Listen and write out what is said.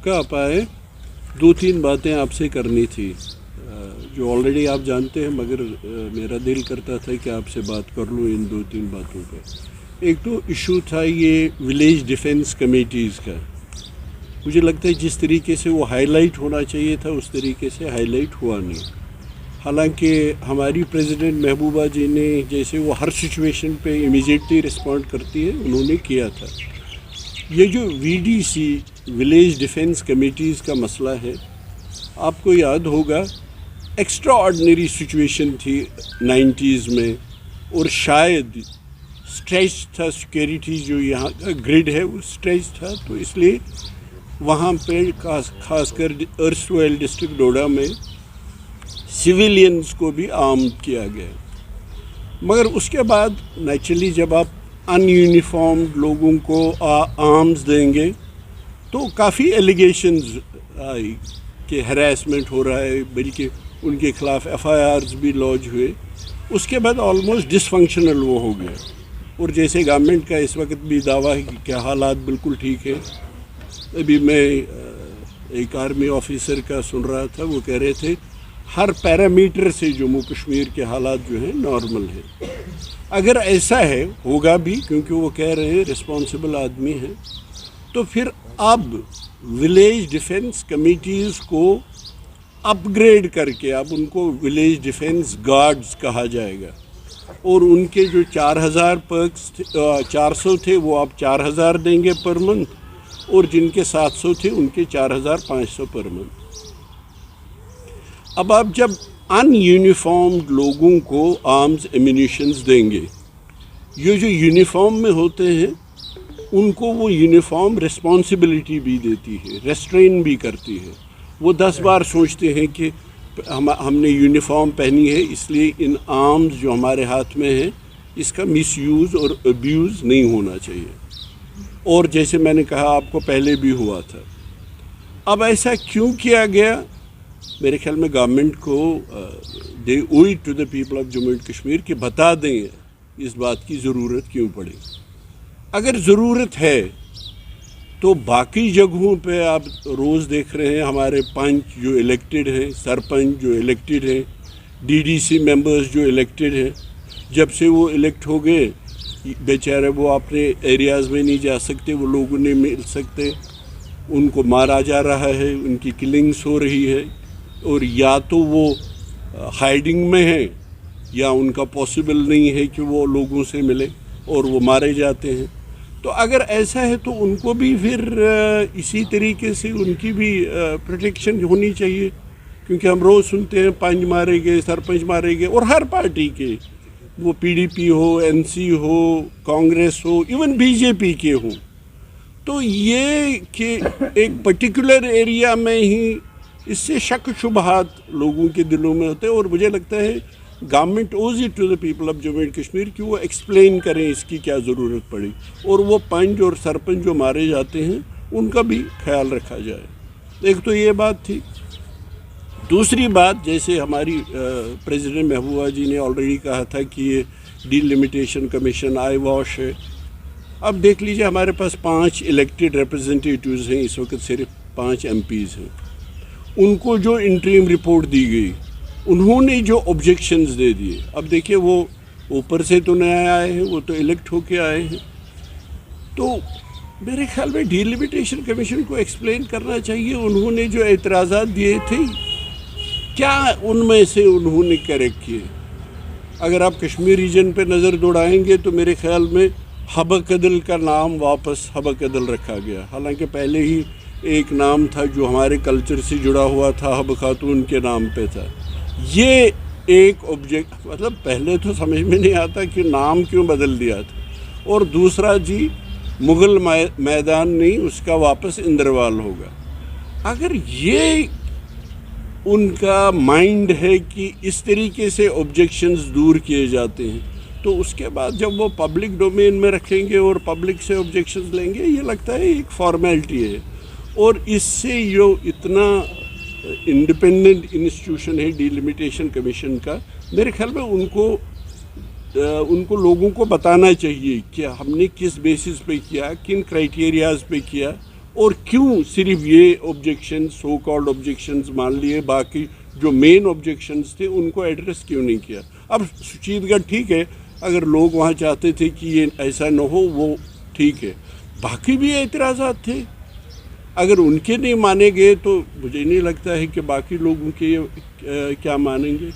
موقع آپ آئے، دو تین باتیں آپ سے کرنی تھی جو آلریڈی آپ جانتے ہیں، مگر میرا دل کرتا تھا کہ آپ سے بات کر لوں ان دو تین باتوں پر۔ ایک تو ایشو تھا یہ ولیج ڈیفنس کمیٹیز کا، مجھے لگتا ہے جس طریقے سے وہ ہائی لائٹ ہونا چاہیے تھا اس طریقے سے ہائی لائٹ ہوا نہیں۔ حالانکہ ہماری پریزیڈنٹ محبوبہ جی نے جیسے وہ ہر سچویشن پہ امیجیٹلی رسپونڈ کرتی ہے، انہوں نے کیا تھا۔ یہ جو V D C village defence committees کا مسئلہ ہے، آپ کو یاد ہوگا ایکسٹرا آرڈنری سچویشن تھی 90s میں، اور شاید اسٹریچ تھا سیکیورٹی، جو یہاں کا گریڈ ہے وہ اسٹریچ تھا، تو اس لیے وہاں پہ خاص کر ارسویل ڈسٹرکٹ ڈوڈا میں سویلینز کو بھی عام کیا گیا۔ مگر اس کے بعد نیچرلی جب آپ ان یونیفارمڈ لوگوں کو آرمز دیں گے تو کافی ایلیگیشنز آئی کہ ہراسمنٹ ہو رہا ہے، بلکہ ان کے خلاف ایف آئی آرز بھی لانچ ہوئے۔ اس کے بعد آلموسٹ ڈس فنکشنل وہ ہو گیا، اور جیسے گورنمنٹ کا اس وقت بھی دعویٰ ہے کہ حالات بالکل ٹھیک ہے۔ ابھی میں ایک آرمی آفیسر کا سن رہا تھا، وہ کہہ رہے تھے ہر پیرامیٹر سے جموں کشمیر کے حالات جو ہیں نارمل ہیں۔ اگر ایسا ہے، ہوگا بھی کیونکہ وہ کہہ رہے ہیں رسپانسبل آدمی ہیں، تو پھر اب ولیج ڈیفنس کمیٹیز کو اپ گریڈ کر کے اب ان کو ولیج ڈیفنس گارڈز کہا جائے گا، اور ان کے جو 4000 پرکس 400 تھے وہ آپ 4000 دیں گے پر منتھ، اور جن کے 700 تھے ان کے 4500 پر منتھ۔ اب آپ جب ان یونیفارمڈ لوگوں کو آرمز ایمونیشنز دیں گے، یہ جو یونیفارم میں ہوتے ہیں ان کو وہ یونیفارم رسپانسبلٹی بھی دیتی ہے، ریسٹرین بھی کرتی ہے۔ وہ 10 بار سوچتے ہیں کہ ہم نے یونیفارم پہنی ہے، اس لیے ان آرمز جو ہمارے ہاتھ میں ہیں اس کا مس یوز اور ابیوز نہیں ہونا چاہیے۔ اور جیسے میں نے کہا آپ کو پہلے بھی ہوا تھا۔ اب ایسا کیوں کیا گیا؟ میرے خیال میں گورنمنٹ کو they owe it to the people of Jammu and Kashmir کہ بتا دیں اس بات کی ضرورت کیوں پڑی۔ اگر ضرورت ہے تو باقی جگہوں پہ آپ روز دیکھ رہے ہیں ہمارے پنچ جو الیکٹڈ ہیں، سرپنچ جو الیکٹڈ ہیں، ڈی ڈی سی ممبرز جو الیکٹڈ ہیں، جب سے وہ الیکٹ ہو گئے بیچارے وہ اپنے ایریاز میں نہیں جا سکتے، وہ لوگوں نہیں مل سکتے، ان کو مارا جا رہا ہے، ان کی کلنگس ہو رہی ہے، اور یا تو وہ ہائیڈنگ میں ہیں یا ان کا پاسبل نہیں ہے کہ وہ لوگوں سے ملے اور وہ مارے جاتے ہیں۔ تو اگر ایسا ہے تو ان کو بھی پھر اسی طریقے سے ان کی بھی پروٹیکشن ہونی چاہیے، کیونکہ ہم روز سنتے ہیں پنچ مارے گئے، سرپنچ مارے گئے، اور ہر پارٹی کے، وہ پی ڈی پی ہو، این سی ہو، کانگریس ہو، ایون بی جے پی کے ہوں۔ تو یہ کہ ایک پرٹیکولر ایریا میں ہی اس سے شک شبہات لوگوں کے دلوں میں ہوتے ہیں، اور مجھے لگتا ہے government owes it to the people of Jammu and Kashmir کہ وہ ایکسپلین کریں اس کی کیا ضرورت پڑی، اور وہ پنچ اور سرپنچ جو مارے جاتے ہیں ان کا بھی خیال رکھا جائے۔ ایک تو یہ بات تھی۔ دوسری بات، جیسے ہماری پریزیڈنٹ محبوبہ جی نے آلریڈی کہا تھا کہ یہ D limitation commission I wash ہے۔ اب دیکھ لیجیے ہمارے پاس 5 الیکٹڈ ریپرزنٹیٹیوز ہیں، اس وقت صرف 5 ایم پیز ہیں۔ ان کو جو انٹریم رپورٹ دی گئی، انہوں نے جو آبجیکشنز دے دیے، اب دیکھیے وہ اوپر سے تو نئے آئے ہیں، وہ تو الیکٹ ہو کے آئے ہیں، تو میرے خیال میں ڈی لمیٹیشن کمیشن کو ایکسپلین کرنا چاہیے انہوں نے جو اعتراضات دیے تھے کیا ان میں سے انہوں نے کریکٹ کیے۔ اگر آپ کشمیر ریجن پہ نظر دوڑائیں گے تو میرے خیال میں حبہ قدل کا نام واپس حبہ قدل رکھا گیا، حالانکہ پہلے ہی ایک نام تھا جو ہمارے کلچر سے جڑا ہوا تھا، حبہ خاتون کے نام پہ تھا۔ یہ ایک آبجیکٹ، مطلب پہلے تو سمجھ میں نہیں آتا کہ نام کیوں بدل دیا تھا، اور دوسرا جی مغل میدان نہیں، اس کا واپس اندروال ہوگا۔ اگر یہ ان کا مائنڈ ہے کہ اس طریقے سے آبجیکشنز دور کیے جاتے ہیں، تو اس کے بعد جب وہ پبلک ڈومین میں رکھیں گے اور پبلک سے آبجیکشنز لیں گے، یہ لگتا ہے ایک فارمیلٹی ہے۔ اور اس سے جو اتنا انڈیپینڈنٹ انسٹیٹیوشن ہے ڈی لمیٹیشن کمیشن کا، میرے خیال میں ان کو لوگوں کو بتانا چاہیے کہ ہم نے کس بیسس پہ کیا، کن کرائٹیریاز پہ کیا، اور کیوں صرف یہ آبجیکشن سو کالڈ آبجیکشنز مان لیے، باقی جو مین آبجیکشنز تھے ان کو ایڈریس کیوں نہیں کیا؟ اب سچیت گڑھ ٹھیک ہے، اگر لوگ وہاں چاہتے تھے کہ یہ ایسا نہ ہو وہ ٹھیک ہے، باقی بھی اعتراضات تھے، اگر ان کے نہیں مانے گئے تو مجھے نہیں لگتا ہے کہ باقی لوگوں کے کیا مانیں گے۔